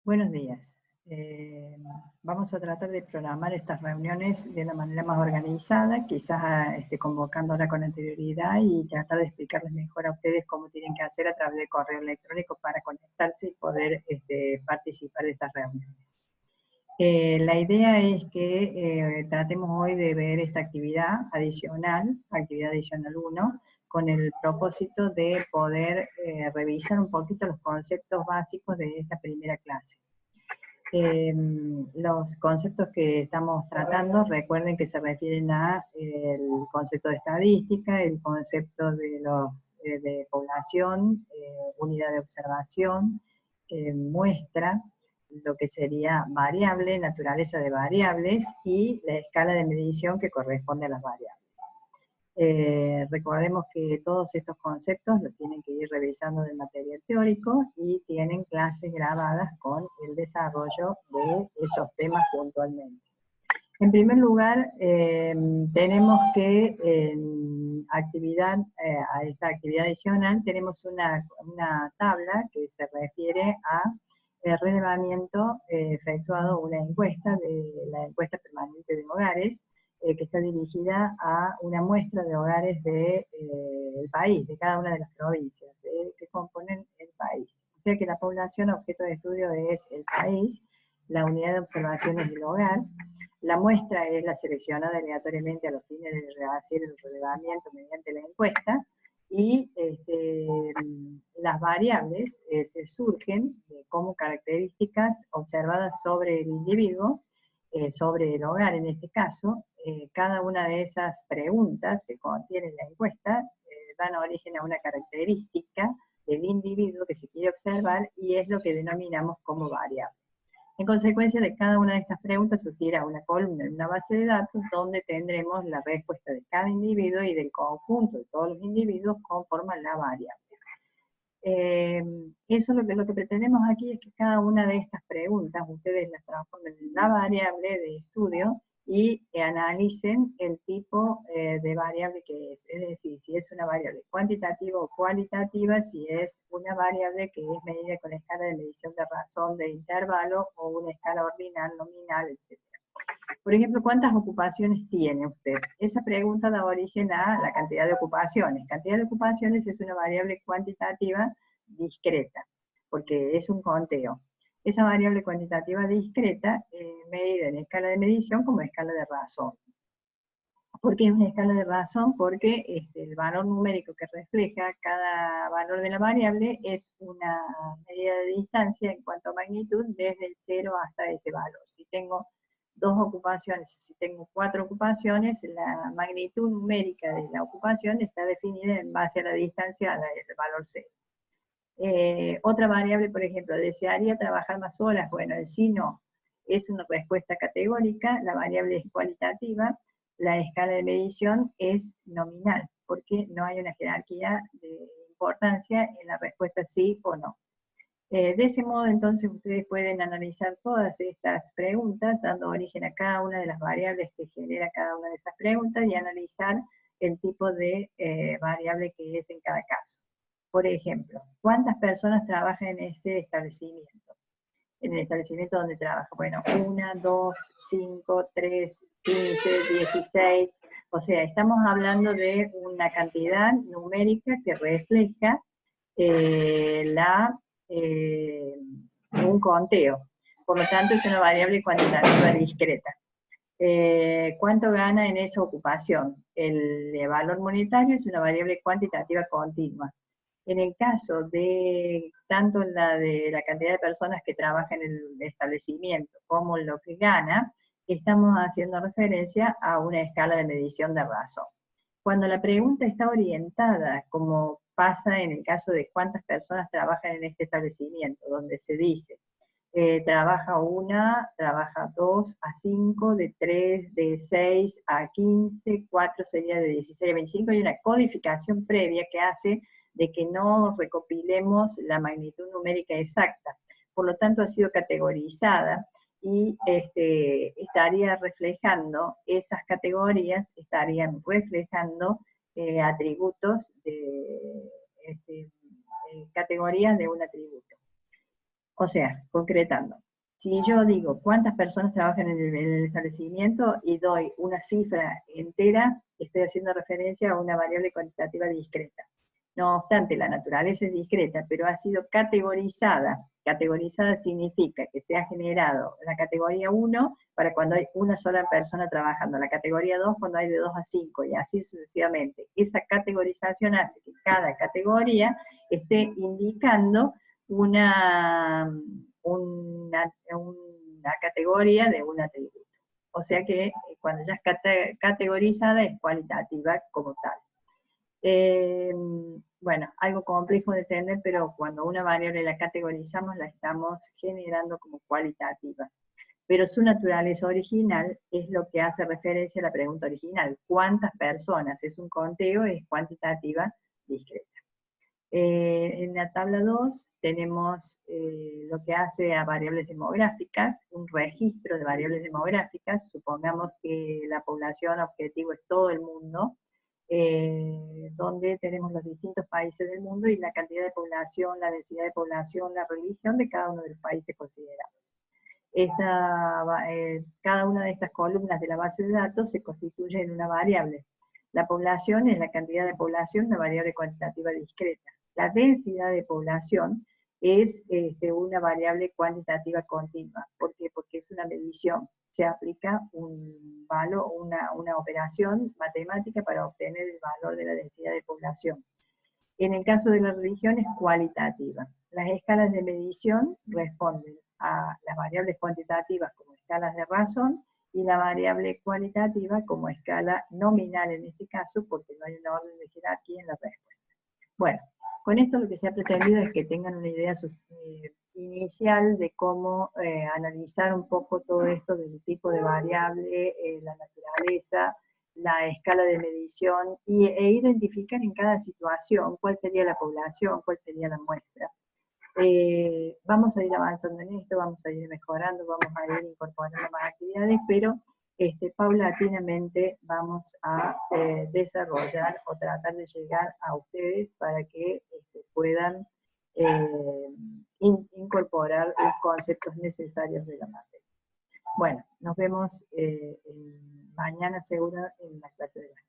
Buenos días. Vamos a tratar de programar estas reuniones de una manera más organizada, quizás convocándola con anterioridad y tratar de explicarles mejor a ustedes cómo tienen que hacer a través de correo electrónico para conectarse y poder participar de estas reuniones. La idea es que tratemos hoy de ver esta actividad adicional 1, con el propósito de poder revisar un poquito los conceptos básicos de esta primera clase. Los conceptos que estamos tratando, recuerden que se refieren a el concepto de estadística, el concepto de población, unidad de observación, muestra, lo que sería variable, naturaleza de variables, y la escala de medición que corresponde a las variables. Recordemos que todos estos conceptos los tienen que ir revisando del material teórico y tienen clases grabadas con el desarrollo de esos temas puntualmente. En primer lugar, tenemos que a esta actividad adicional tenemos una tabla que se refiere a el relevamiento efectuado, una encuesta, la encuesta permanente de hogares, que está dirigida a una muestra de hogares del país, de cada una de las provincias que componen el país. O sea que la población objeto de estudio es el país, la unidad de observación es el hogar, la muestra es la seleccionada aleatoriamente a los fines de hacer el relevamiento mediante la encuesta, y las variables se surgen como características observadas sobre el individuo, sobre el hogar en este caso. Cada una de esas preguntas que contiene la encuesta dan origen a una característica del individuo que se quiere observar y es lo que denominamos como variable. En consecuencia de cada una de estas preguntas surgirá una columna en una base de datos donde tendremos la respuesta de cada individuo y del conjunto de todos los individuos conforman la variable. Eso es lo que pretendemos aquí, es que cada una de estas preguntas ustedes las transformen en la variable de estudio y analicen el tipo de variable que es decir, si es una variable cuantitativa o cualitativa, si es una variable que es medida con escala de medición de razón de intervalo o una escala ordinal, nominal, etc. Por ejemplo, ¿cuántas ocupaciones tiene usted? Esa pregunta da origen a la cantidad de ocupaciones. Cantidad de ocupaciones es una variable cuantitativa discreta, porque es un conteo. Esa variable cuantitativa discreta medida en escala de medición como escala de razón. ¿Por qué es una escala de razón? Porque el valor numérico que refleja cada valor de la variable es una medida de distancia en cuanto a magnitud desde el 0 hasta ese valor. Si tengo 2 ocupaciones, si tengo 4 ocupaciones, la magnitud numérica de la ocupación está definida en base a la distancia al valor 0. Otra variable, por ejemplo, ¿desearía trabajar más horas? Bueno, el sí, no. Es una respuesta categórica, la variable es cualitativa, la escala de medición es nominal, porque no hay una jerarquía de importancia en la respuesta sí o no. De ese modo, entonces, ustedes pueden analizar todas estas preguntas, dando origen a cada una de las variables que genera cada una de esas preguntas y analizar el tipo de variable que es en cada caso. Por ejemplo, ¿cuántas personas trabajan en ese establecimiento? En el establecimiento donde trabaja. Bueno, 1, 2, 5, 3, 15, 16. O sea, estamos hablando de una cantidad numérica que refleja un conteo. Por lo tanto, es una variable cuantitativa discreta. ¿Cuánto gana en esa ocupación? El valor monetario es una variable cuantitativa continua. En el caso de tanto de la cantidad de personas que trabajan en el establecimiento como lo que gana, estamos haciendo referencia a una escala de medición de razón. Cuando la pregunta está orientada, como pasa en el caso de cuántas personas trabajan en este establecimiento, donde se dice, trabaja 1, trabaja 2 a 5, de 3, de 6 a 15, 4 sería de 16 a 25, hay una codificación previa que hace de que no recopilemos la magnitud numérica exacta. Por lo tanto, ha sido categorizada y estaría reflejando, esas categorías estarían reflejando atributos, categorías de un atributo. O sea, concretando, si yo digo cuántas personas trabajan en el establecimiento y doy una cifra entera, estoy haciendo referencia a una variable cuantitativa discreta. No obstante, la naturaleza es discreta, pero ha sido categorizada. Categorizada significa que se ha generado la categoría 1 para cuando hay una sola persona trabajando, la categoría 2 cuando hay de 2 a 5 y así sucesivamente. Esa categorización hace que cada categoría esté indicando una categoría de un atributo. O sea que cuando ya es categorizada es cualitativa como tal. Bueno, algo complejo de entender, pero cuando una variable la categorizamos la estamos generando como cualitativa. Pero su naturaleza original es lo que hace referencia a la pregunta original. ¿Cuántas personas? Es un conteo, es cuantitativa discreta. En la tabla 2 tenemos lo que hace a variables demográficas, un registro de variables demográficas. Supongamos que la población objetivo es todo el mundo, donde tenemos los distintos países del mundo y la cantidad de población, la densidad de población, la religión de cada uno de los países considerados. Cada una de estas columnas de la base de datos se constituye en una variable. La población es la cantidad de población, una variable cuantitativa discreta. La densidad de población es una variable cuantitativa continua. ¿Por qué? Porque es una medición. Se aplica un valor, una operación matemática para obtener el valor de la densidad de población. En el caso de la religión es cualitativa. Las escalas de medición responden a las variables cuantitativas como escalas de razón y la variable cualitativa como escala nominal en este caso, porque no hay una orden de jerarquía en la respuesta. Bueno, con esto lo que se ha pretendido es que tengan una idea inicial de cómo analizar un poco todo esto del tipo de variable, la naturaleza, la escala de medición e identificar en cada situación cuál sería la población, cuál sería la muestra. Vamos a ir avanzando en esto, vamos a ir mejorando, vamos a ir incorporando más actividades, pero paulatinamente vamos a desarrollar o tratar de llegar a ustedes para que puedan incorporar los conceptos necesarios de la materia. Bueno, nos vemos mañana seguro en la clase de la